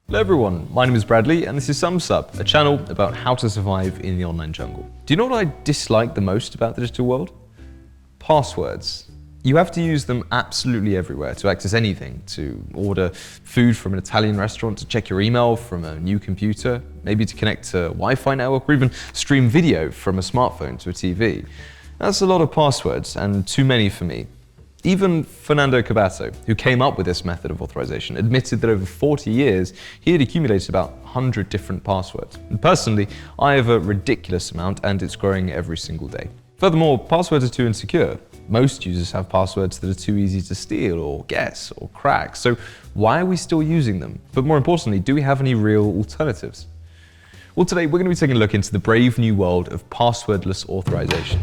Hello everyone, my name is Bradley and this is Sumsub, a channel about how to survive in the online jungle. Do you know what I dislike the most about the digital world? Passwords. You have to use them absolutely everywhere to access anything, to order food from an Italian restaurant, to check your email from a new computer, maybe to connect to a Wi-Fi network, or even stream video from a smartphone to a TV. That's a lot of passwords, and too many for me. Even Fernando Cabato, who came up with this method of authorization, admitted that over 40 years, he had accumulated about 100 different passwords. And personally, I have a ridiculous amount, and it's growing every single day. Furthermore, passwords are too insecure. Most users have passwords that are too easy to steal or guess or crack, so why are we still using them? But more importantly, do we have any real alternatives? Well, today we're going to be taking a look into the brave new world of passwordless authorization.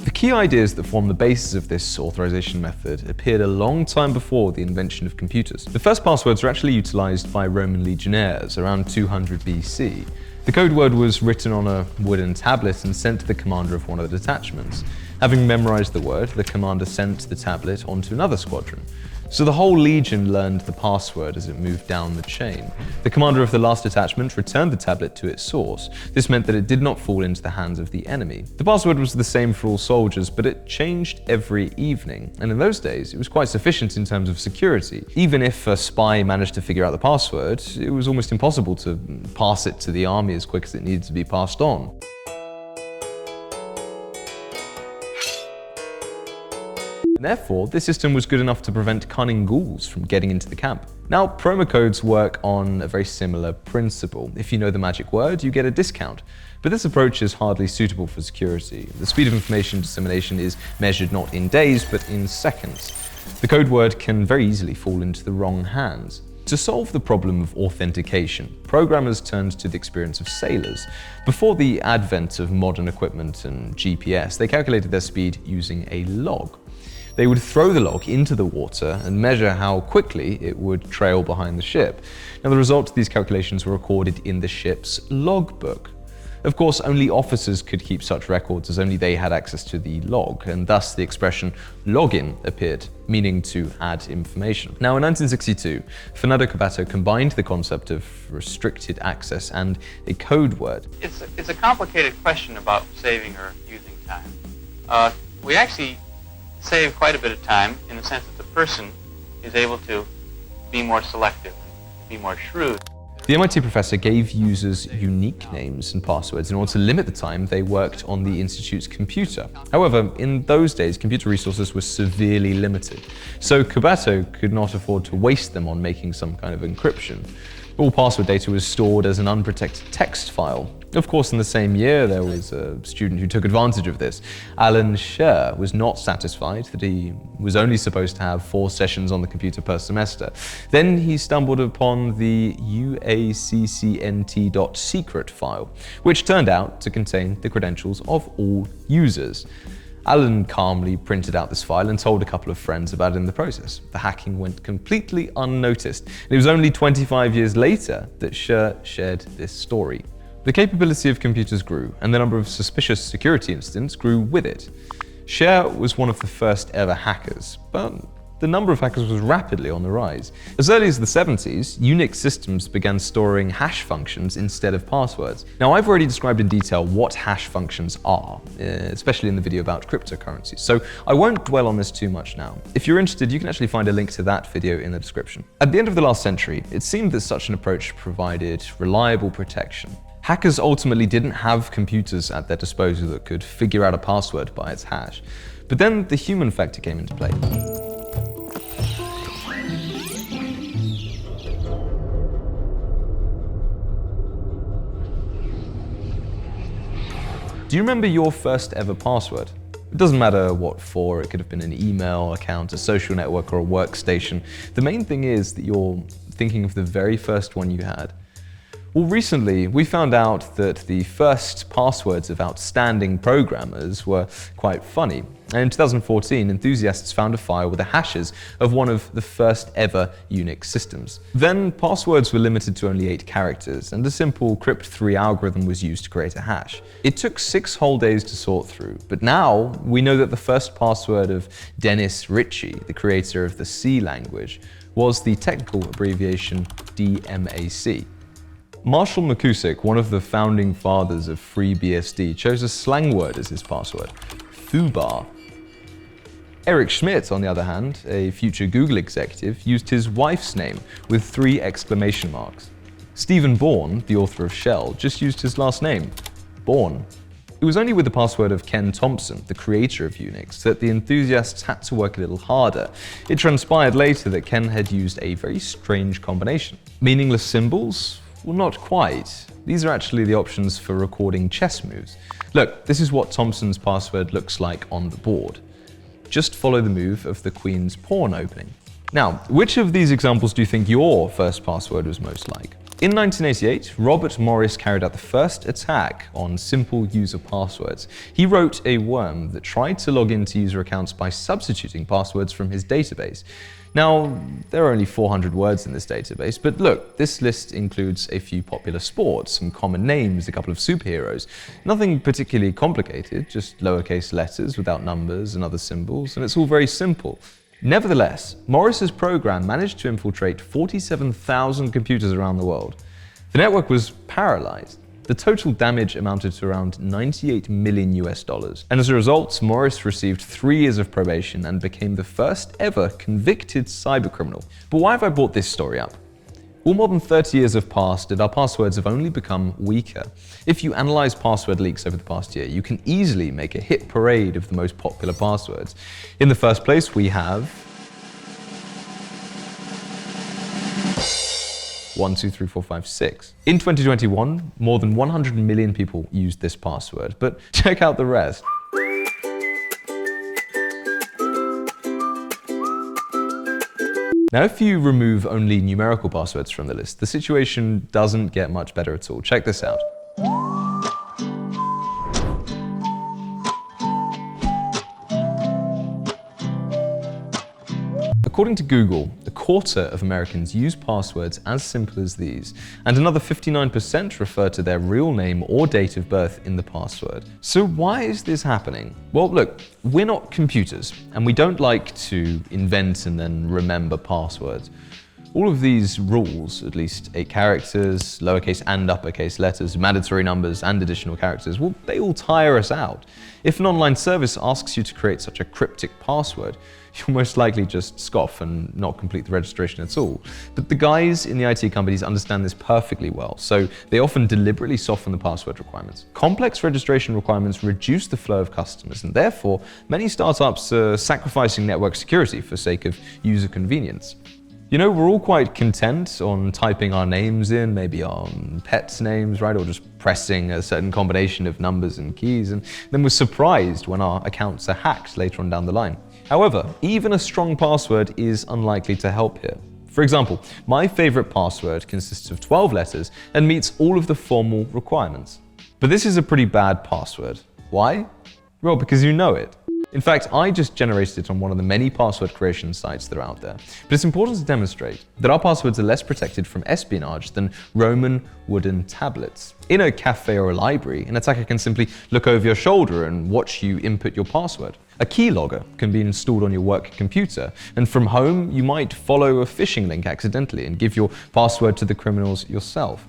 The key ideas that form the basis of this authorization method appeared a long time before the invention of computers. The first passwords were actually utilized by Roman legionnaires around 200 BC. The code word was written on a wooden tablet and sent to the commander of one of the detachments. Having memorized the word, the commander sent the tablet onto another squadron. So the whole legion learned the password as it moved down the chain. The commander of the last detachment returned the tablet to its source. This meant that it did not fall into the hands of the enemy. The password was the same for all soldiers, but it changed every evening. And in those days, it was quite sufficient in terms of security. Even if a spy managed to figure out the password, it was almost impossible to pass it to the army as quick as it needed to be passed on. Therefore, this system was good enough to prevent cunning ghouls from getting into the camp. Now, promo codes work on a very similar principle. If you know the magic word, you get a discount. But this approach is hardly suitable for security. The speed of information dissemination is measured not in days, but in seconds. The code word can very easily fall into the wrong hands. To solve the problem of authentication, programmers turned to the experience of sailors. Before the advent of modern equipment and GPS, they calculated their speed using a log. They would throw the log into the water and measure how quickly it would trail behind the ship. Now, the result of these calculations were recorded in the ship's logbook. Of course, only officers could keep such records as only they had access to the log, and thus the expression login appeared, meaning to add information. Now, in 1962, Fernando Cabato combined the concept of restricted access and a code word. It's a complicated question about saving or using time. We actually save quite a bit of time in the sense that the person is able to be more selective, be more shrewd. The MIT professor gave users unique names and passwords in order to limit the time they worked on the institute's computer. However, in those days, computer resources were severely limited, so Cabato could not afford to waste them on making some kind of encryption. All password data was stored as an unprotected text file. Of course, in the same year, there was a student who took advantage of this. Alan Scher was not satisfied that he was only supposed to have 4 sessions on the computer per semester. Then he stumbled upon the uaccnt.secret file, which turned out to contain the credentials of all users. Alan calmly printed out this file and told a couple of friends about it in the process. The hacking went completely unnoticed. It was only 25 years later that Scher shared this story. The capability of computers grew, and the number of suspicious security incidents grew with it. Scher was one of the first ever hackers, but the number of hackers was rapidly on the rise. As early as the 70s, Unix systems began storing hash functions instead of passwords. Now, I've already described in detail what hash functions are, especially in the video about cryptocurrencies, so I won't dwell on this too much now. If you're interested, you can actually find a link to that video in the description. At the end of the last century, it seemed that such an approach provided reliable protection. Hackers ultimately didn't have computers at their disposal that could figure out a password by its hash. But then the human factor came into play. Do you remember your first ever password? It doesn't matter what for, it could have been an email account, a social network, or a workstation. The main thing is that you're thinking of the very first one you had. Well, recently we found out that the first passwords of outstanding programmers were quite funny. And in 2014, enthusiasts found a file with the hashes of one of the first ever Unix systems. Then passwords were limited to only 8 characters, and a simple crypt3 algorithm was used to create a hash. It took 6 whole days to sort through, but now we know that the first password of Dennis Ritchie, the creator of the C language, was the technical abbreviation DMAC. Marshall McCusick, one of the founding fathers of FreeBSD, chose a slang word as his password, foobar. Eric Schmidt, on the other hand, a future Google executive, used his wife's name with 3 exclamation marks. Stephen Bourne, the author of Shell, just used his last name, Bourne. It was only with the password of Ken Thompson, the creator of Unix, that the enthusiasts had to work a little harder. It transpired later that Ken had used a very strange combination. Meaningless symbols? Well, not quite. These are actually the options for recording chess moves. Look, this is what Thompson's password looks like on the board. Just follow the move of the Queen's pawn opening. Now, which of these examples do you think your first password was most like? In 1988, Robert Morris carried out the first attack on simple user passwords. He wrote a worm that tried to log into user accounts by substituting passwords from his database. Now, there are only 400 words in this database, but look, this list includes a few popular sports, some common names, a couple of superheroes. Nothing particularly complicated, just lowercase letters without numbers and other symbols, and it's all very simple. Nevertheless, Morris's program managed to infiltrate 47,000 computers around the world. The network was paralyzed. The total damage amounted to around 98 million US dollars. And as a result, Morris received 3 years of probation and became the first ever convicted cybercriminal. But why have I brought this story up? Well, more than 30 years have passed and our passwords have only become weaker. If you analyze password leaks over the past year, you can easily make a hit parade of the most popular passwords. In the first place, we have 1, 2, 3, 4, 5, 6. In 2021, more than 100 million people used this password, but check out the rest. Now, if you remove only numerical passwords from the list, the situation doesn't get much better at all. Check this out. According to Google, a quarter of Americans use passwords as simple as these, and another 59% refer to their real name or date of birth in the password. So why is this happening? Well, look, we're not computers, and we don't like to invent and then remember passwords. All of these rules, at least 8 characters, lowercase and uppercase letters, mandatory numbers and additional characters, well, they all tire us out. If an online service asks you to create such a cryptic password, you'll most likely just scoff and not complete the registration at all. But the guys in the IT companies understand this perfectly well, so they often deliberately soften the password requirements. Complex registration requirements reduce the flow of customers, and therefore, many startups are sacrificing network security for sake of user convenience. You know, we're all quite content on typing our names in, maybe our pets' names, right? Or just pressing a certain combination of numbers and keys, and then we're surprised when our accounts are hacked later on down the line. However, even a strong password is unlikely to help here. For example, my favorite password consists of 12 letters and meets all of the formal requirements. But this is a pretty bad password. Why? Well, because you know it. In fact, I just generated it on one of the many password creation sites that are out there. But it's important to demonstrate that our passwords are less protected from espionage than Roman wooden tablets. In a cafe or a library, an attacker can simply look over your shoulder and watch you input your password. A keylogger can be installed on your work computer, and from home, you might follow a phishing link accidentally and give your password to the criminals yourself.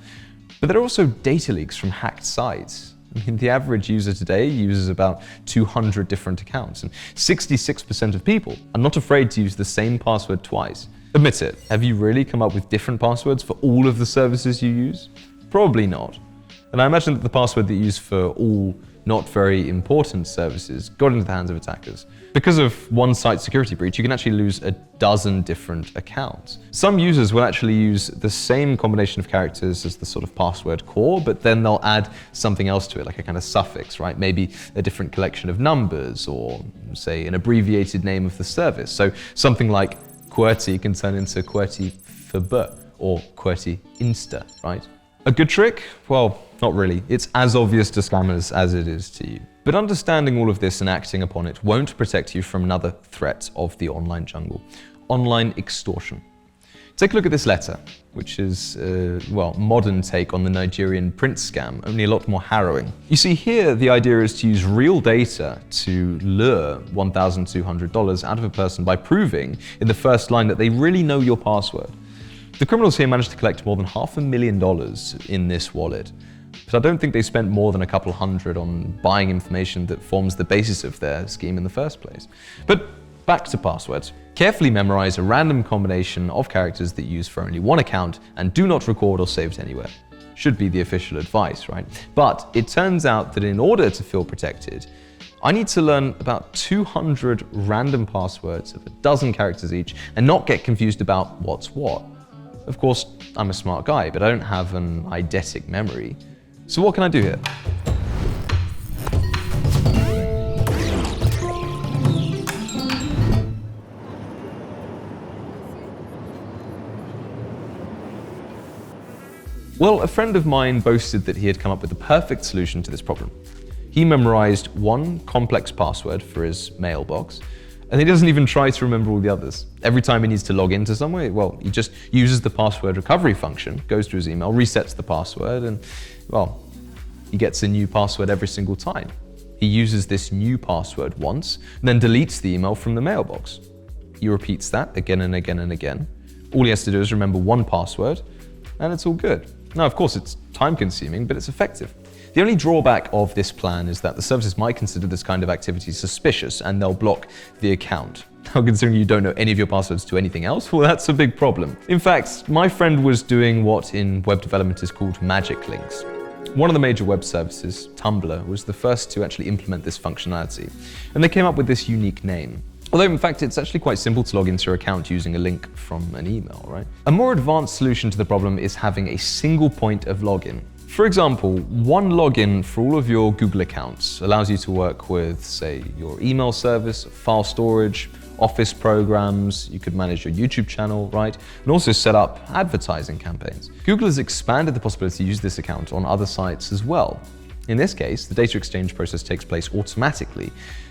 But there are also data leaks from hacked sites. I mean, the average user today uses about 200 different accounts, and 66% of people are not afraid to use the same password twice. Admit it, have you really come up with different passwords for all of the services you use? Probably not. And I imagine that the password that you use for all not very important services got into the hands of attackers. Because of one site security breach, you can actually lose a dozen different accounts. Some users will actually use the same combination of characters as the sort of password core, but then they'll add something else to it, like a kind of suffix, right? Maybe a different collection of numbers, or say an abbreviated name of the service. So something like QWERTY can turn into QWERTY for B, or QWERTY Insta, right? A good trick? Well, not really. It's as obvious to scammers as it is to you. But understanding all of this and acting upon it won't protect you from another threat of the online jungle: online extortion. Take a look at this letter, which is, modern take on the Nigerian prince scam, only a lot more harrowing. You see here, the idea is to use real data to lure $1,200 out of a person by proving in the first line that they really know your password. The criminals here managed to collect more than $500,000 in this wallet, but I don't think they spent more than a couple hundred on buying information that forms the basis of their scheme in the first place. But back to passwords. Carefully memorize a random combination of characters that you use for only one account and do not record or save it anywhere. Should be the official advice, right? But it turns out that in order to feel protected, I need to learn about 200 random passwords of a dozen characters each and not get confused about what's what. Of course, I'm a smart guy, but I don't have an eidetic memory. So what can I do here? Well, a friend of mine boasted that he had come up with the perfect solution to this problem. He memorized one complex password for his mailbox, and he doesn't even try to remember all the others. Every time he needs to log into somewhere, well, he just uses the password recovery function, goes to his email, resets the password, and, well, he gets a new password every single time. He uses this new password once, and then deletes the email from the mailbox. He repeats that again and again and again. All he has to do is remember one password, and it's all good. Now, of course, it's time-consuming, but it's effective. The only drawback of this plan is that the services might consider this kind of activity suspicious, and they'll block the account. Now, considering you don't know any of your passwords to anything else, well, that's a big problem. In fact, my friend was doing what in web development is called magic links. One of the major web services, Tumblr, was the first to actually implement this functionality, and they came up with this unique name. Although, in fact, it's actually quite simple to log into your account using a link from an email, right? A more advanced solution to the problem is having a single point of login. For example, one login for all of your Google accounts allows you to work with, say, your email service, file storage, Office programs, you could manage your YouTube channel, right? And also set up advertising campaigns. Google has expanded the possibility to use this account on other sites as well. In this case, the data exchange process takes place automatically.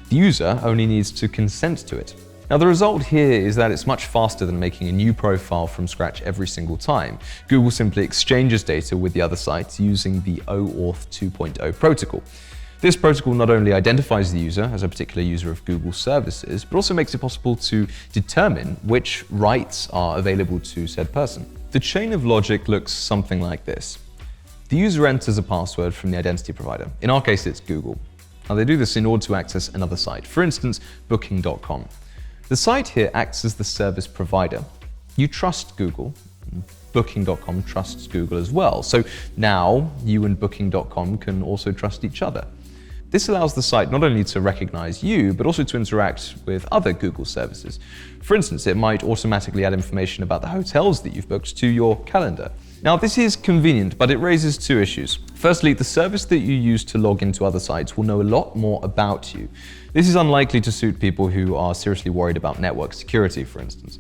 The user only needs to consent to it. Now, the result here is that it's much faster than making a new profile from scratch every single time. Google simply exchanges data with the other sites using the OAuth 2.0 protocol. This protocol not only identifies the user as a particular user of Google services, but also makes it possible to determine which rights are available to said person. The chain of logic looks something like this. The user enters a password from the identity provider. In our case, it's Google. Now, they do this in order to access another site, for instance, booking.com. The site here acts as the service provider. You trust Google. Booking.com trusts Google as well. So now you and Booking.com can also trust each other. This allows the site not only to recognize you, but also to interact with other Google services. For instance, it might automatically add information about the hotels that you've booked to your calendar. Now, this is convenient, but it raises two issues. Firstly, the service that you use to log into other sites will know a lot more about you. This is unlikely to suit people who are seriously worried about network security, for instance.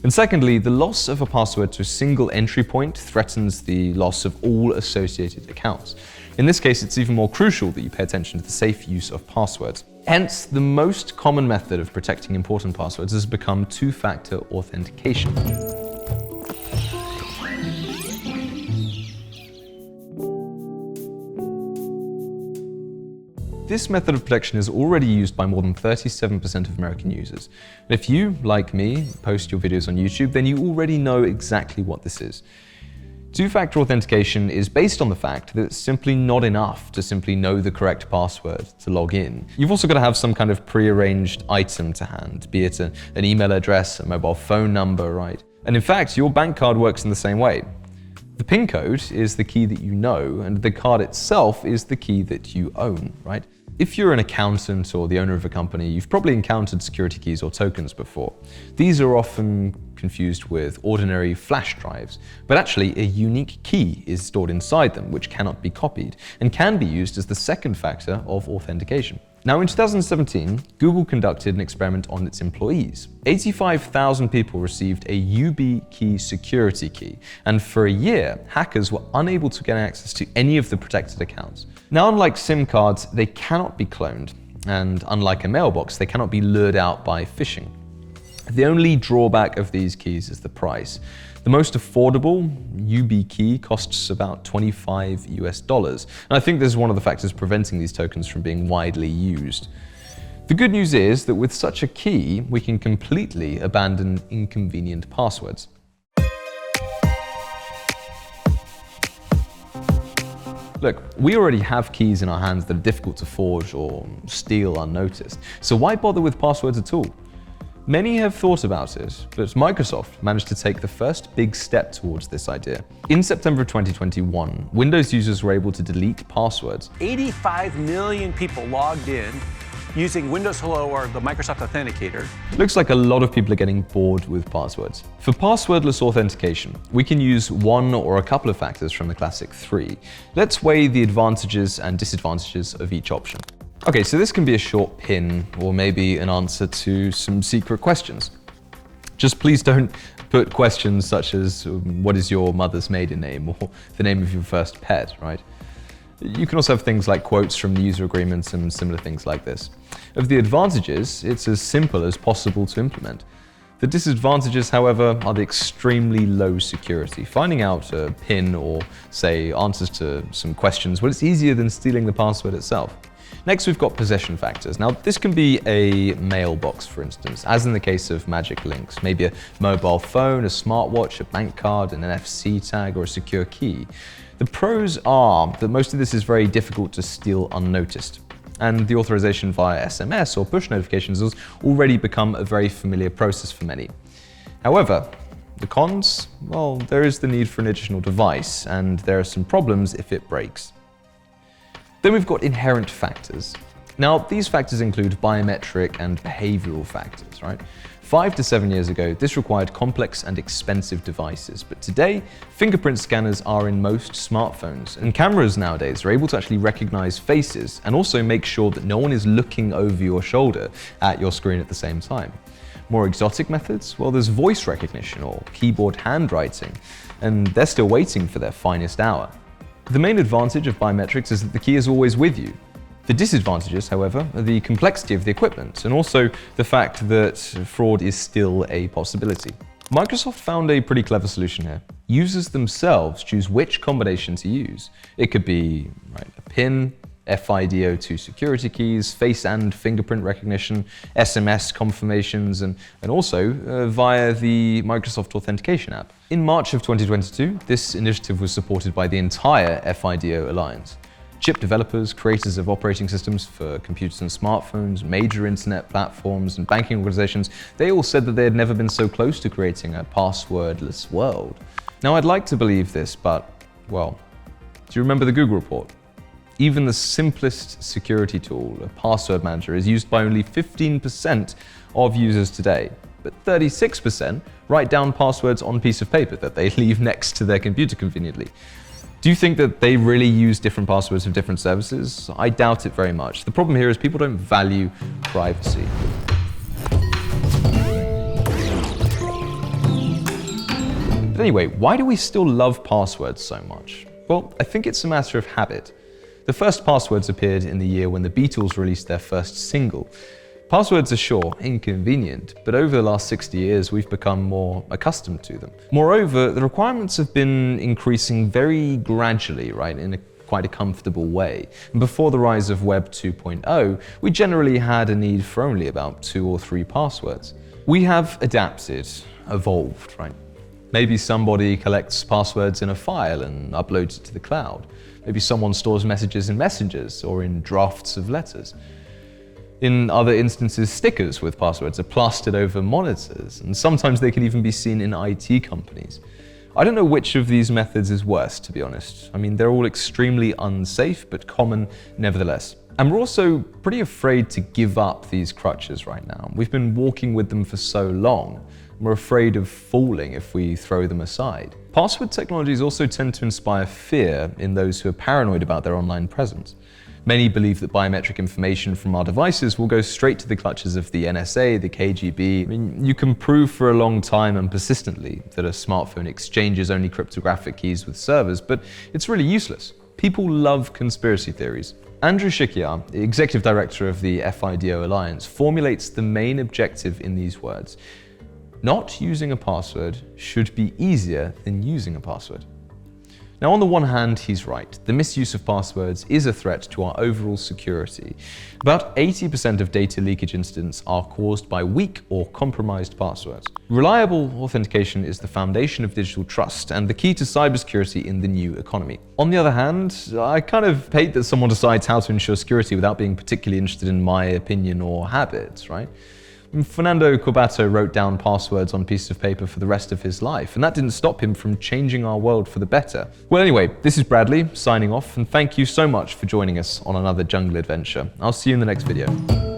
And secondly, the loss of a password to a single entry point threatens the loss of all associated accounts. In this case, it's even more crucial that you pay attention to the safe use of passwords. Hence, the most common method of protecting important passwords has become two-factor authentication. This method of protection is already used by more than 37% of American users. And if you, like me, post your videos on YouTube, then you already know exactly what this is. Two-factor authentication is based on the fact that it's simply not enough to simply know the correct password to log in. You've also got to have some kind of prearranged item to hand, be it an email address, a mobile phone number, right? And in fact, your bank card works in the same way. The PIN code is the key that you know, and the card itself is the key that you own, right? If you're an accountant or the owner of a company, you've probably encountered security keys or tokens before. These are often confused with ordinary flash drives, but actually a unique key is stored inside them which cannot be copied and can be used as the second factor of authentication. Now, in 2017, Google conducted an experiment on its employees. 85,000 people received a YubiKey security key, and for a year, hackers were unable to get access to any of the protected accounts. Now, unlike SIM cards, they cannot be cloned, and unlike a mailbox, they cannot be lured out by phishing. The only drawback of these keys is the price. The most affordable YubiKey costs about $25 US, and I think this is one of the factors preventing these tokens from being widely used. The good news is that with such a key, we can completely abandon inconvenient passwords. Look, we already have keys in our hands that are difficult to forge or steal unnoticed, so why bother with passwords at all? Many have thought about it, but Microsoft managed to take the first big step towards this idea. In September of 2021, Windows users were able to delete passwords. 85 million people logged in using Windows Hello or the Microsoft Authenticator. Looks like a lot of people are getting bored with passwords. For passwordless authentication, we can use one or a couple of factors from the classic three. Let's weigh the advantages and disadvantages of each option. Okay, so this can be a short pin or maybe an answer to some secret questions. Just please don't put questions such as what is your mother's maiden name or the name of your first pet, right? You can also have things like quotes from the user agreements and similar things like this. Of the advantages, it's as simple as possible to implement. The disadvantages, however, are the extremely low security. Finding out a pin or, say, answers to some questions, well, it's easier than stealing the password itself. Next, we've got possession factors. Now, this can be a mailbox, for instance, as in the case of magic links, maybe a mobile phone, a smartwatch, a bank card, an NFC tag, or a secure key. The pros are that most of this is very difficult to steal unnoticed, and the authorization via SMS or push notifications has already become a very familiar process for many. However, the cons? Well, there is the need for an additional device, and there are some problems if it breaks. Then we've got inherent factors. Now, these factors include biometric and behavioral factors, right? 5 to 7 years ago, this required complex and expensive devices, but today, fingerprint scanners are in most smartphones, and cameras nowadays are able to actually recognize faces and also make sure that no one is looking over your shoulder at your screen at the same time. More exotic methods? Well, there's voice recognition or keyboard handwriting, and they're still waiting for their finest hour. The main advantage of biometrics is that the key is always with you. The disadvantages, however, are the complexity of the equipment and also the fact that fraud is still a possibility. Microsoft found a pretty clever solution here. Users themselves choose which combination to use. It could be a PIN, FIDO2 security keys, face and fingerprint recognition, SMS confirmations, and also via the Microsoft Authentication app. In March of 2022, this initiative was supported by the entire FIDO Alliance. Chip developers, creators of operating systems for computers and smartphones, major internet platforms, and banking organizations, they all said that they had never been so close to creating a passwordless world. Now, I'd like to believe this, but, well, do you remember the Google report? Even the simplest security tool, a password manager, is used by only 15% of users today. But 36% write down passwords on a piece of paper that they leave next to their computer conveniently. Do you think that they really use different passwords of different services? I doubt it very much. The problem here is people don't value privacy. But anyway, why do we still love passwords so much? Well, I think it's a matter of habit. The first passwords appeared in the year when the Beatles released their first single. Passwords are sure inconvenient, but over the last 60 years we've become more accustomed to them. Moreover, the requirements have been increasing very gradually, in quite a comfortable way. And before the rise of Web 2.0, we generally had a need for only about 2 or 3 passwords. We have adapted, evolved, Maybe somebody collects passwords in a file and uploads it to the cloud. Maybe someone stores messages in messengers or in drafts of letters. In other instances, stickers with passwords are plastered over monitors, and sometimes they can even be seen in IT companies. I don't know which of these methods is worse, to be honest. I mean, they're all extremely unsafe, but common nevertheless. And we're also pretty afraid to give up these crutches right now. We've been walking with them for so long. We're afraid of falling if we throw them aside. Password technologies also tend to inspire fear in those who are paranoid about their online presence. Many believe that biometric information from our devices will go straight to the clutches of the NSA, the KGB. I mean, you can prove for a long time and persistently that a smartphone exchanges only cryptographic keys with servers, but it's really useless. People love conspiracy theories. Andrew Shikiar, the executive director of the FIDO Alliance, formulates the main objective in these words: not using a password should be easier than using a password. Now, on the one hand, he's right. The misuse of passwords is a threat to our overall security. About 80% of data leakage incidents are caused by weak or compromised passwords. Reliable authentication is the foundation of digital trust and the key to cybersecurity in the new economy. On the other hand, I kind of hate that someone decides how to ensure security without being particularly interested in my opinion or habits, right? Fernando Corbato wrote down passwords on a piece of paper for the rest of his life, and that didn't stop him from changing our world for the better. Well, anyway, this is Bradley, signing off, and thank you so much for joining us on another jungle adventure. I'll see you in the next video.